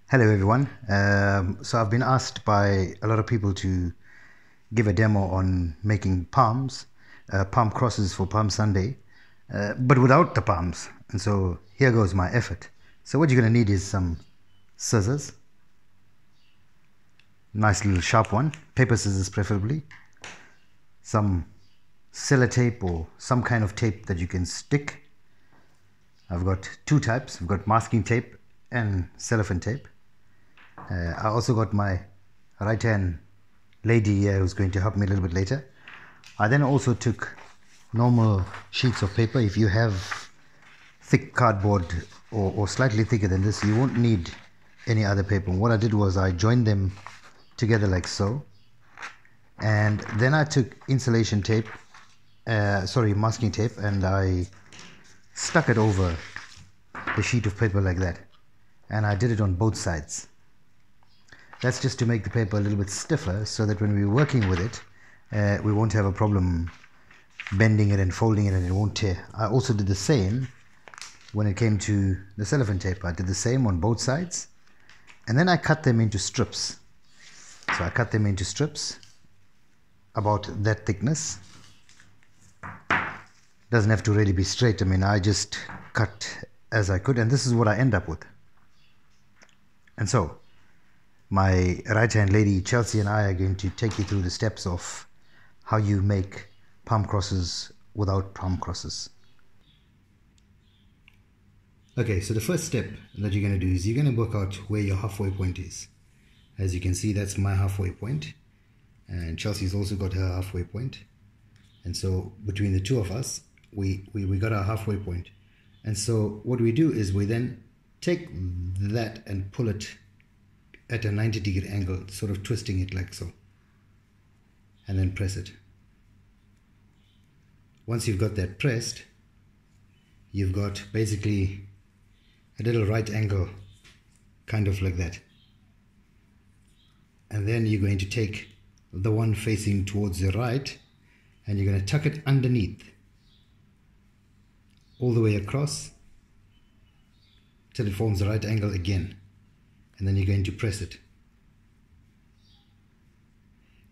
Hello everyone. So I've been asked by a lot of people to give a demo on making palms, palm crosses for Palm Sunday, but without the palms. And so here goes my effort. So what you're going to need is some scissors, nice little sharp one, paper scissors preferably, some sellotape or some kind of tape that you can stick. I've got two types. I've got masking tape and cellophane tape. I also got my right hand lady here who's going to help me a little bit later. I then also took normal sheets of paper. If you have thick cardboard or slightly thicker than this, you won't need any other paper. What I did was I joined them together like so, and then I took insulation tape, masking tape, and I stuck it over the sheet of paper like that, and I did it on both sides. That's just to make the paper a little bit stiffer so that when we're working with it, we won't have a problem bending it and folding it and it won't tear. I also did the same when it came to the cellophane tape. I did the same on both sides, and then I cut them into strips. So I cut them into strips about that thickness. Doesn't have to really be straight. I mean, I just cut as I could, and this is what I end up with. And so my right hand lady Chelsea and I are going to take you through the steps of how you make palm crosses without palm crosses. Okay, so the first step that you're going to do is you're going to work out where your halfway point is. As you can see, that's my halfway point, and Chelsea's also got her halfway point. And so between the two of us, we got our halfway point. And so what we do is we then take that and pull it at a 90-degree angle, sort of twisting it like so, and then press it. Once you've got that pressed, you've got basically a little right angle, kind of like that. And then you're going to take the one facing towards the right, and you're going to tuck it underneath, all the way across, till it forms the right angle again. And then you're going to press it.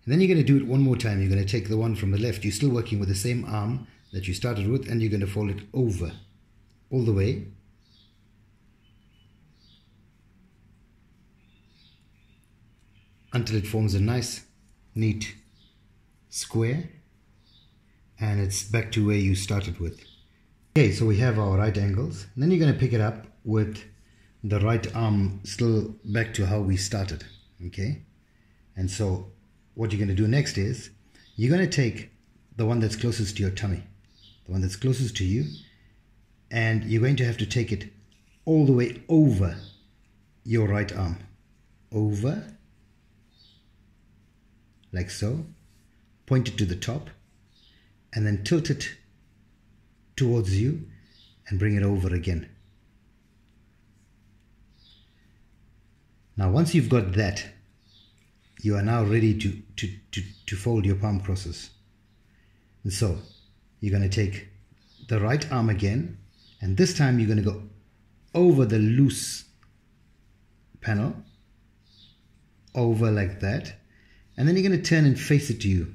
And then you're going to do it one more time. You're going to take the one from the left. You're still working with the same arm that you started with, and you're going to fold it over all the way. Until it forms a nice, neat square. And it's back to where you started with. Okay, so we have our right angles. And then you're going to pick it up with the right arm still back to how we started. Okay, and so what you're going to do next is you're going to take the one that's closest to your tummy, the one that's closest to you, and you're going to have to take it all the way over your right arm, over like so, point it to the top, and then tilt it towards you and bring it over again. Now once you've got that, you are now ready to fold your palm crosses. And so you're going to take the right arm again, and this time you're going to go over the loose panel, over like that, and then you're going to turn and face it to you.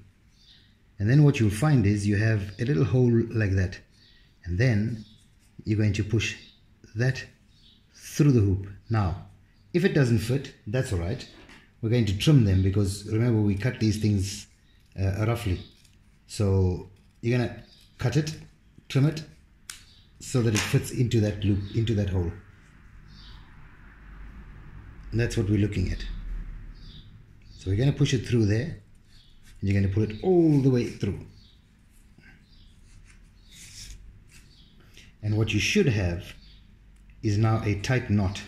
And then what you'll find is you have a little hole like that, and then you're going to push that through the hoop. Now if it doesn't fit, that's all right. We're going to trim them because remember we cut these things roughly. So you're going to cut it, trim it, so that it fits into that loop, into that hole. And that's what we're looking at. So we're going to push it through there, and you're going to pull it all the way through. And what you should have is now a tight knot.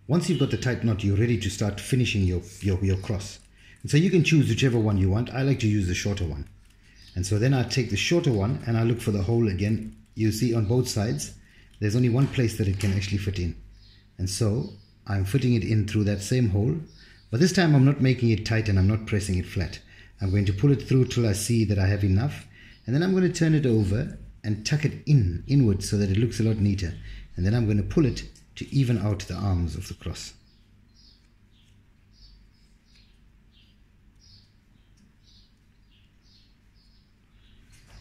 Once you've got the tight knot, you're ready to start finishing your cross. And so you can choose whichever one you want. I like to use the shorter one. And so then I take the shorter one and I look for the hole again. You see on both sides, there's only one place that it can actually fit in. And so I'm fitting it in through that same hole. But this time I'm not making it tight and I'm not pressing it flat. I'm going to pull it through till I see that I have enough. And then I'm going to turn it over and tuck it inward so that it looks a lot neater. And then I'm going to pull it to even out the arms of the cross.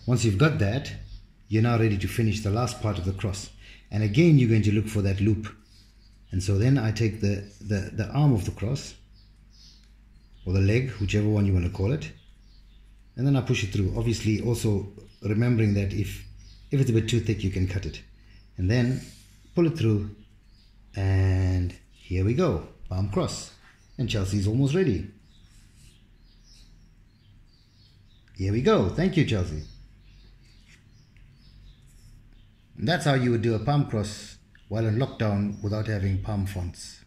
Once you've got that, you're now ready to finish the last part of the cross. And again, you're going to look for that loop. And so then I take the arm of the cross, or the leg, whichever one you want to call it, and then I push it through. Obviously, also remembering that if it's a bit too thick, you can cut it. And then pull it through, and here we go, palm cross. And Chelsea's almost ready. Here we go. Thank you, Chelsea. And that's how you would do a palm cross while in lockdown without having palm fonts.